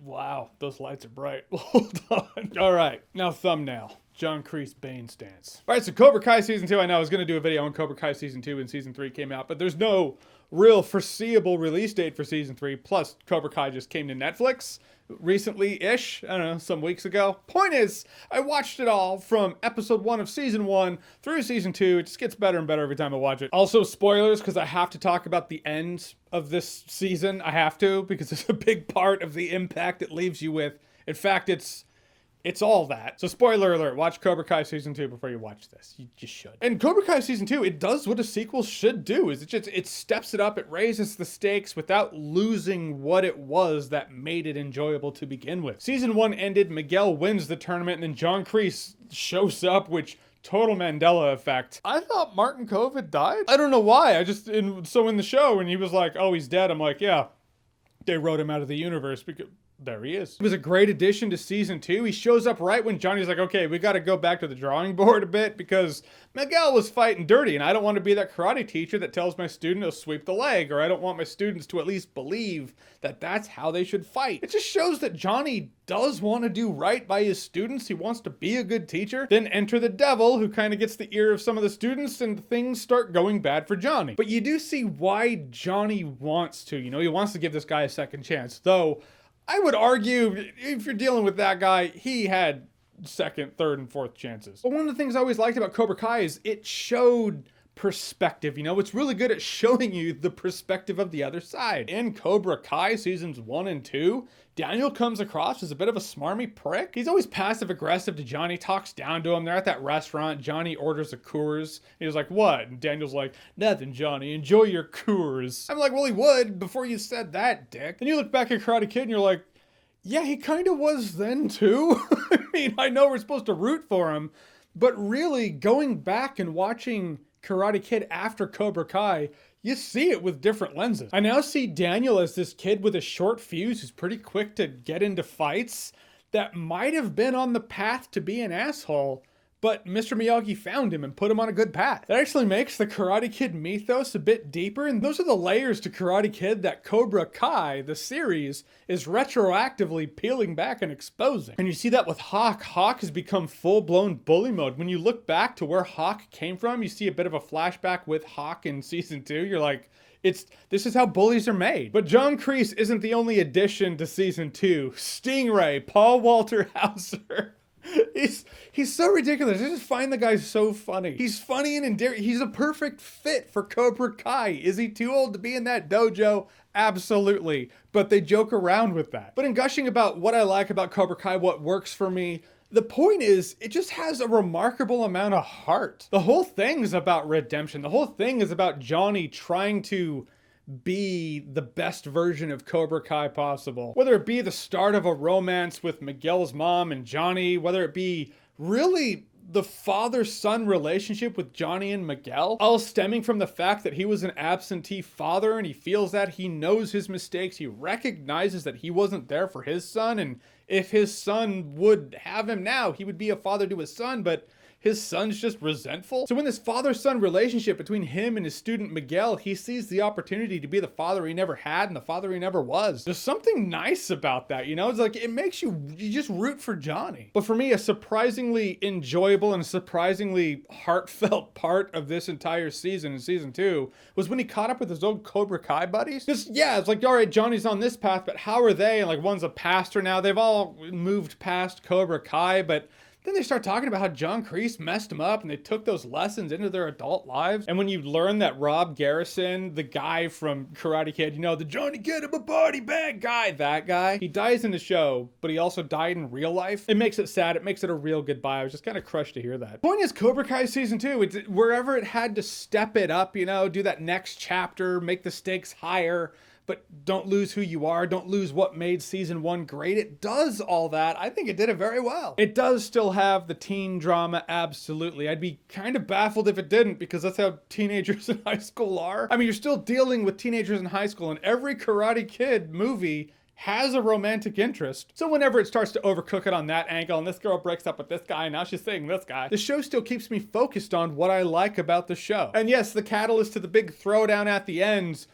Wow, those lights are bright. Hold on. All right, now thumbnail. John Kreese Bane stance. All right, so Cobra Kai Season 2, I know I was going to do a video on Cobra Kai Season 2 when Season 3 came out, but there's no real foreseeable release date for Season 3, plus Cobra Kai just came to Netflix recently-ish, I don't know, some weeks ago. Point is, I watched it all from Episode 1 of Season 1 through Season 2. It just gets better and better every time I watch it. Also, spoilers, because I have to talk about the end of this season. I have to, because it's a big part of the impact it leaves you with. In fact, it's all that. So spoiler alert, watch Cobra Kai Season 2 before you watch this. You just should. And Cobra Kai Season 2, it does what a sequel should do. It steps it up, it raises the stakes without losing what it was that made it enjoyable to begin with. Season 1 ended, Miguel wins the tournament, and then John Kreese shows up, which total Mandela effect. I thought Martin Kove had died. I don't know why. So in the show, when he was like, oh, he's dead, I'm like, yeah, they wrote him out of the universe because there he is. It was a great addition to Season 2. He shows up right when Johnny's like, okay, we got to go back to the drawing board a bit because Miguel was fighting dirty and I don't want to be that karate teacher that tells my student to sweep the leg, or I don't want my students to at least believe that that's how they should fight. It just shows that Johnny does want to do right by his students. He wants to be a good teacher. Then enter the devil, who kind of gets the ear of some of the students, and things start going bad for Johnny. But you do see why Johnny wants to. You know, he wants to give this guy a second chance. Though, I would argue, if you're dealing with that guy, he had second, third, and fourth chances. But one of the things I always liked about Cobra Kai is it showed perspective. You know, it's really good at showing you the perspective of the other side. In Cobra Kai Seasons 1 and 2, Daniel comes across as a bit of a smarmy prick. He's always passive aggressive to Johnny, talks down to him. They're at that restaurant. Johnny orders a Coors. He was like, what? And Daniel's like, nothing, Johnny. Enjoy your Coors. I'm like, well, he would before you said that, dick. Then you look back at Karate Kid and you're like, yeah, he kind of was then too. I mean, I know we're supposed to root for him, but really going back and watching Karate Kid after Cobra Kai, you see it with different lenses. I now see Daniel as this kid with a short fuse who's pretty quick to get into fights that might have been on the path to be an asshole, but Mr. Miyagi found him and put him on a good path. That actually makes the Karate Kid mythos a bit deeper, and those are the layers to Karate Kid that Cobra Kai, the series, is retroactively peeling back and exposing. And you see that with Hawk. Hawk has become full-blown bully mode. When you look back to where Hawk came from, you see a bit of a flashback with Hawk in Season 2. You're like, this is how bullies are made. But John Kreese isn't the only addition to Season 2. Stingray, Paul Walter Hauser. He's so ridiculous. I just find the guy so funny. He's funny and endearing. He's a perfect fit for Cobra Kai. Is he too old to be in that dojo? Absolutely. But they joke around with that. But in gushing about what I like about Cobra Kai, what works for me, the point is, it just has a remarkable amount of heart. The whole thing is about redemption. The whole thing is about Johnny trying to be the best version of Cobra Kai possible. Whether it be the start of a romance with Miguel's mom and Johnny, whether it be really the father-son relationship with Johnny and Miguel, all stemming from the fact that he was an absentee father and he feels that he knows his mistakes. He recognizes that he wasn't there for his son, and if his son would have him now, he would be a father to his son, but his son's just resentful. So in this father-son relationship between him and his student Miguel, he sees the opportunity to be the father he never had and the father he never was. There's something nice about that, you know? It's like, it makes you just root for Johnny. But for me, a surprisingly enjoyable and surprisingly heartfelt part of this entire season, in Season 2, was when he caught up with his old Cobra Kai buddies. Just, yeah, it's like, all right, Johnny's on this path, but how are they? And like, one's a pastor now. They've all moved past Cobra Kai, but then they start talking about how John Kreese messed them up and they took those lessons into their adult lives. And when you learn that Rob Garrison, the guy from Karate Kid, you know, the Johnny Get Him a Body Bag guy, that guy, he dies in the show, but he also died in real life. It makes it sad. It makes it a real goodbye. I was just kind of crushed to hear that. Point is, Cobra Kai Season 2, it's wherever it had to step it up, you know, do that next chapter, make the stakes higher, but don't lose who you are. Don't lose what made Season 1 great. It does all that. I think it did it very well. It does still have the teen drama, absolutely. I'd be kind of baffled if it didn't, because that's how teenagers in high school are. I mean, you're still dealing with teenagers in high school, and every Karate Kid movie has a romantic interest. So whenever it starts to overcook it on that angle, and this girl breaks up with this guy, and now she's seeing this guy, the show still keeps me focused on what I like about the show. And yes, the catalyst to the big throwdown at the end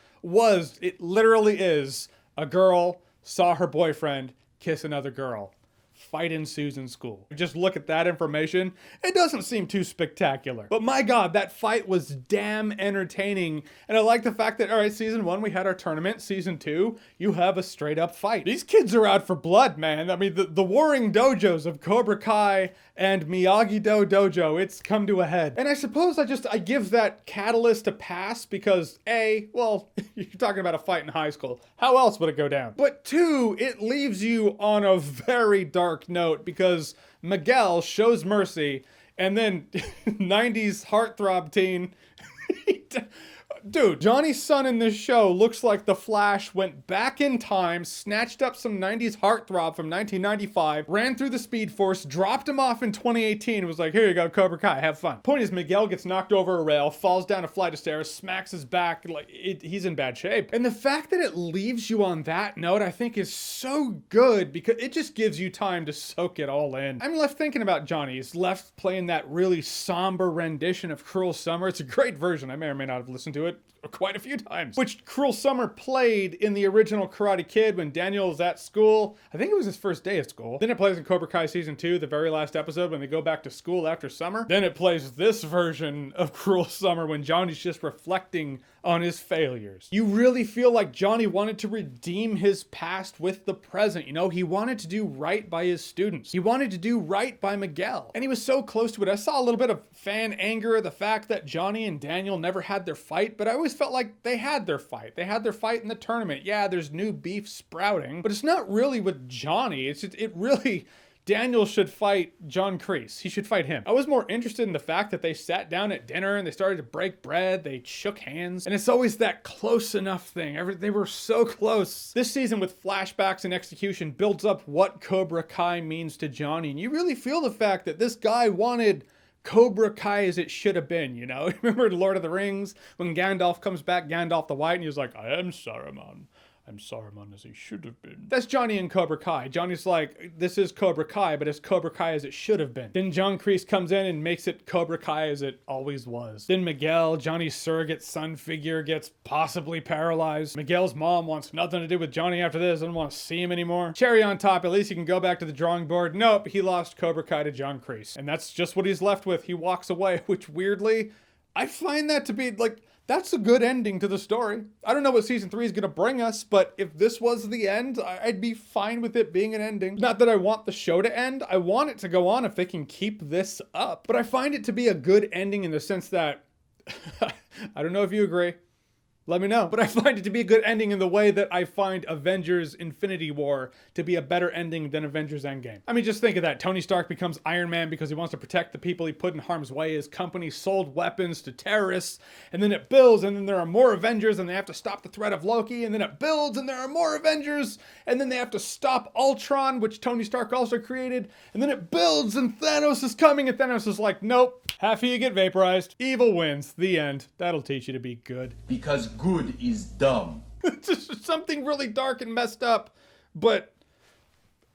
it literally is, a girl saw her boyfriend kiss another girl. Fight ensues in school. Just look at that information. It doesn't seem too spectacular. But my God, that fight was damn entertaining. And I like the fact that, all right, season 1, we had our tournament. Season 2, you have a straight up fight. These kids are out for blood, man. I mean, the warring dojos of Cobra Kai and Miyagi-Do Dojo, it's come to a head. And I suppose I give that catalyst a pass because A, well, you're talking about a fight in high school. How else would it go down? But 2, it leaves you on a very dark note because Miguel shows mercy and then 90s heartthrob teen. Dude, Johnny's son in this show looks like the Flash went back in time, snatched up some 90s heartthrob from 1995, ran through the Speed Force, dropped him off in 2018, and was like, here you go, Cobra Kai, have fun. Point is, Miguel gets knocked over a rail, falls down a flight of stairs, smacks his back, he's in bad shape. And the fact that it leaves you on that note, I think is so good because it just gives you time to soak it all in. I'm left thinking about Johnny. He's left playing that really somber rendition of Cruel Summer. It's a great version. I may or may not have listened to it quite a few times, which Cruel Summer played in the original Karate Kid when Daniel was at school. I think it was his first day at school. Then it plays in Cobra Kai season 2, the very last episode when they go back to school after summer. Then it plays this version of Cruel Summer when Johnny's just reflecting on his failures. You really feel like Johnny wanted to redeem his past with the present. You know, he wanted to do right by his students. He wanted to do right by Miguel. And he was so close to it. I saw a little bit of fan anger, the fact that Johnny and Daniel never had their fight, but I always felt like they had their fight. They had their fight in the tournament. Yeah, there's new beef sprouting, but it's not really with Johnny. It really... Daniel should fight John Kreese. He should fight him. I was more interested in the fact that they sat down at dinner and they started to break bread. They shook hands. And it's always that close enough thing. They were so close. This season with flashbacks and execution builds up what Cobra Kai means to Johnny. And you really feel the fact that this guy wanted Cobra Kai as it should have been, you know? Remember in Lord of the Rings when Gandalf comes back, Gandalf the White, and he was like, I am Saruman. I'm Saruman as he should have been. That's Johnny in Cobra Kai. Johnny's like, this is Cobra Kai, but it's Cobra Kai as it should have been. Then John Kreese comes in and makes it Cobra Kai as it always was. Then Miguel, Johnny's surrogate son figure, gets possibly paralyzed. Miguel's mom wants nothing to do with Johnny after this, doesn't want to see him anymore. Cherry on top, at least he can go back to the drawing board. Nope, he lost Cobra Kai to John Kreese. And that's just what he's left with. He walks away, which weirdly, I find that to be like, that's a good ending to the story. I don't know what season 3 is going to bring us, but if this was the end, I'd be fine with it being an ending. Not that I want the show to end. I want it to go on if they can keep this up. But I find it to be a good ending in the sense that, I don't know if you agree. Let me know. But I find it to be a good ending in the way that I find Avengers Infinity War to be a better ending than Avengers Endgame. I mean, just think of that. Tony Stark becomes Iron Man because he wants to protect the people he put in harm's way. His company sold weapons to terrorists, and then it builds, and then there are more Avengers, and they have to stop the threat of Loki, and then it builds, and there are more Avengers, and then they have to stop Ultron, which Tony Stark also created, and then it builds, and Thanos is coming, and Thanos is like, nope, half of you get vaporized. Evil wins. The end. That'll teach you to be good. Because good is dumb. It's just something really dark and messed up, but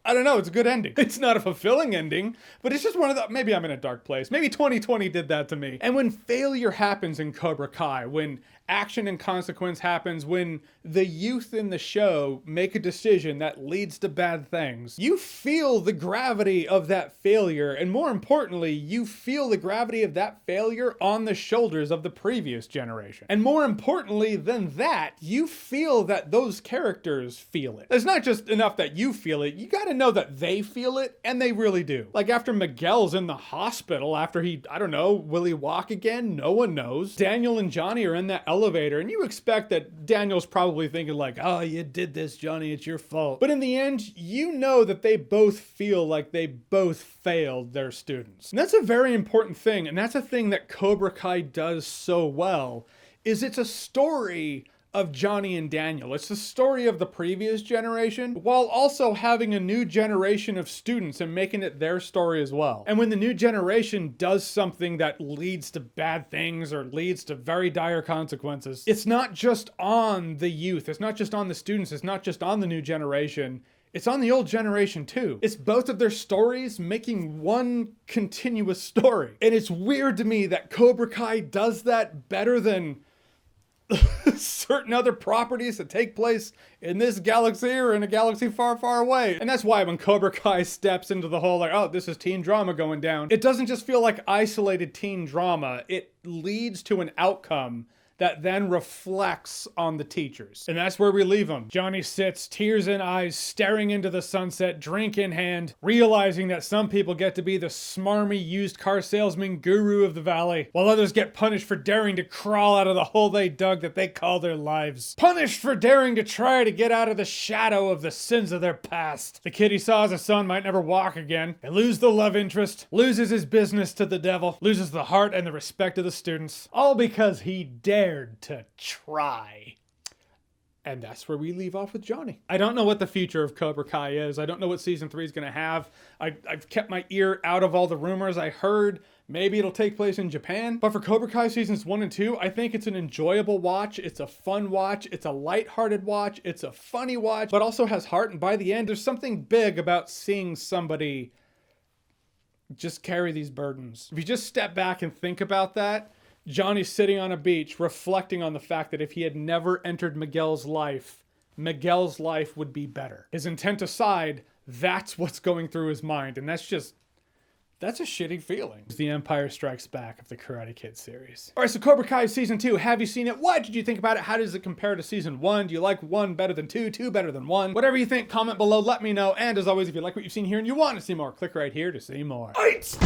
I don't know, it's a good ending. It's not a fulfilling ending, but it's just one of the, maybe I'm in a dark place. Maybe 2020 did that to me. And when failure happens in Cobra Kai, when action and consequence happens, when the youth in the show make a decision that leads to bad things, you feel the gravity of that failure. And more importantly, you feel the gravity of that failure on the shoulders of the previous generation. And more importantly than that, you feel that those characters feel it. It's not just enough that you feel it, you gotta know that they feel it, and they really do. Like after Miguel's in the hospital, after he, I don't know, will he walk again? No one knows. Daniel and Johnny are in that elevator, and you expect that Daniel's probably thinking like, oh, you did this, Johnny, it's your fault. But in the end, you know that they both feel like they both failed their students. And that's a very important thing, and that's a thing that Cobra Kai does so well, is it's a story of Johnny and Daniel. It's the story of the previous generation, while also having a new generation of students and making it their story as well. And when the new generation does something that leads to bad things or leads to very dire consequences, it's not just on the youth, it's not just on the students, it's not just on the new generation, it's on the old generation too. It's both of their stories making one continuous story. And it's weird to me that Cobra Kai does that better than certain other properties that take place in this galaxy or in a galaxy far, far away. And that's why when Cobra Kai steps into the whole, like, oh, this is teen drama going down, it doesn't just feel like isolated teen drama. It leads to an outcome that then reflects on the teachers. And that's where we leave them. Johnny sits, tears in eyes, staring into the sunset, drink in hand, realizing that some people get to be the smarmy used car salesman guru of the valley, while others get punished for daring to crawl out of the hole they dug that they call their lives. Punished for daring to try to get out of the shadow of the sins of their past. The kid he saw as a son might never walk again. They lose the love interest, loses his business to the devil, loses the heart and the respect of the students, all because he dared to try. And that's where we leave off with Johnny. I don't know what the future of Cobra Kai is. I don't know what season 3 is going to have. I've kept my ear out of all the rumors. I heard maybe it'll take place in Japan. But for Cobra Kai seasons 1 and 2, I think it's an enjoyable watch. It's a fun watch. It's a lighthearted watch. It's a funny watch, but also has heart. And by the end, there's something big about seeing somebody just carry these burdens. If you just step back and think about that, Johnny's sitting on a beach reflecting on the fact that if he had never entered Miguel's life would be better. His intent aside, that's what's going through his mind. And that's a shitty feeling. It's the Empire Strikes Back of the Karate Kid series. All right, so Cobra Kai season 2, have you seen it? What did you think about it? How does it compare to season 1? Do you like 1 better than 2, 2 better than 1? Whatever you think, comment below, let me know. And as always, if you like what you've seen here and you want to see more, click right here to see more. Fight!